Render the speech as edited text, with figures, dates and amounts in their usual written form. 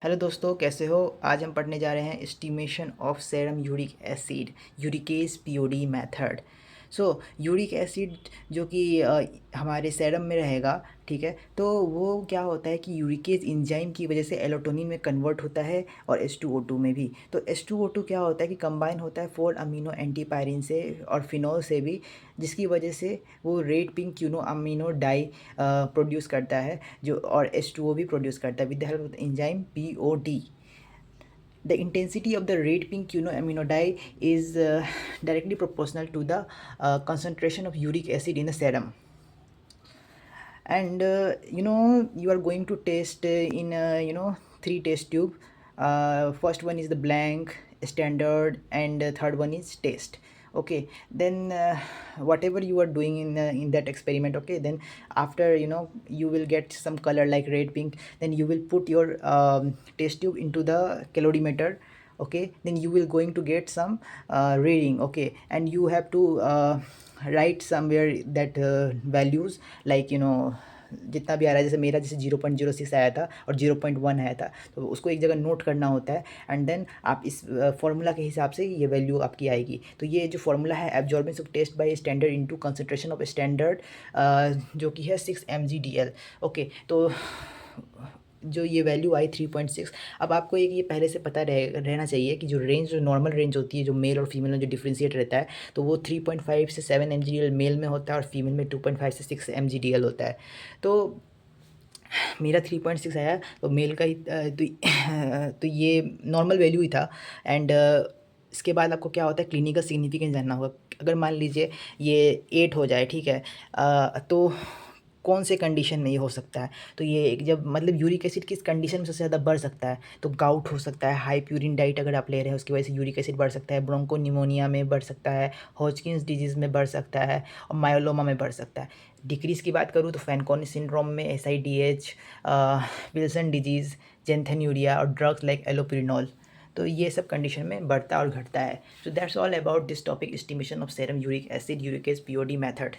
Hello दोस्तों, कैसे हो। आज हम पढ़ने जा रहे हैं estimation of serum uric acid, uricase POD method. So uric acid जो कि हमारे सेरम में रहेगा, ठीक है। तो वो क्या होता है कि यूरिकेज इंजाइम की वजह से एलोटोनिन में कन्वर्ट होता है और H2O2 में भी। तो H2O2 क्या होता है कि कंबाइन होता है 4 अमीनो एंटीपायरिन से और फिनोल से भी, जिसकी वजह से वो red pink quinone amino dye produce करता है, जो और H2O भी प्रोड्यूस करता है with the help of the enzyme POD. The intensity of the red pink quinoaminodie is directly proportional to the concentration of uric acid in the serum. And you are going to test in 3 test tube. First one is the blank, standard, and third one is test. Okay, then whatever you are doing in that experiment, okay, then after you will get some color like red pink, then you will put your test tube into the calorimeter. Okay, then you will going to get some reading. Okay, and you have to write somewhere that values, like जितना भी आ रहा है। जैसे मेरा जैसे 0.06 आया था और 0.1 आया था, तो उसको एक जगह नोट करना होता है। एंड देन आप इस फॉर्मूला के हिसाब से ये वैल्यू आपकी आएगी। तो ये जो फॉर्मूला है, absorbance of test by standard into concentration of standard, जो कि है 6 mg/dl। ओके, तो जो ये वैल्यू आई 3.6। अब आपको एक ये पहले से पता रहना चाहिए कि जो रेंज, जो नॉर्मल रेंज होती है, जो मेल और फीमेल में जो डिफ्रेंशिएट रहता है, तो वो 3.5 से 7 mg/dl मेल में होता है और फीमेल में 2.5 से 6 mg/dl होता है। तो मेरा 3.6 आया, तो मेल का ही तो ये नॉर्मल वैल्यू ही था। एंड इसके बाद आपको क्या होता है, क्लिनिकल सिग्निफिकेंस जानना होगा। अगर मान लीजिए ये 8 हो जाए, ठीक है, तो कौन से कंडीशन में ये हो सकता है। तो ये जब मतलब यूरिक एसिड किस कंडीशन में सबसे ज़्यादा बढ़ सकता है, तो गाउट हो सकता है, हाई प्यूरिन डाइट अगर आप ले रहे हैं उसकी वजह से यूरिक एसिड बढ़ सकता है, ब्रोंको निमोनिया में बढ़ सकता है, हॉजकिंस डिजीज़ में बढ़ सकता है और मायोलोमा में बढ़ सकता है। डिक्रीज़ की बात करूँ तो फैनकोनी सिंड्रोम में, SIDH, विल्सन डिजीज़, जेंथेन्यूरिया और ड्रग्स लाइक एलोपिरिनॉल, तो ये सब कंडीशन में बढ़ता और घटता है। So that's all about this topic, estimation of serum uric acid uricase POD method.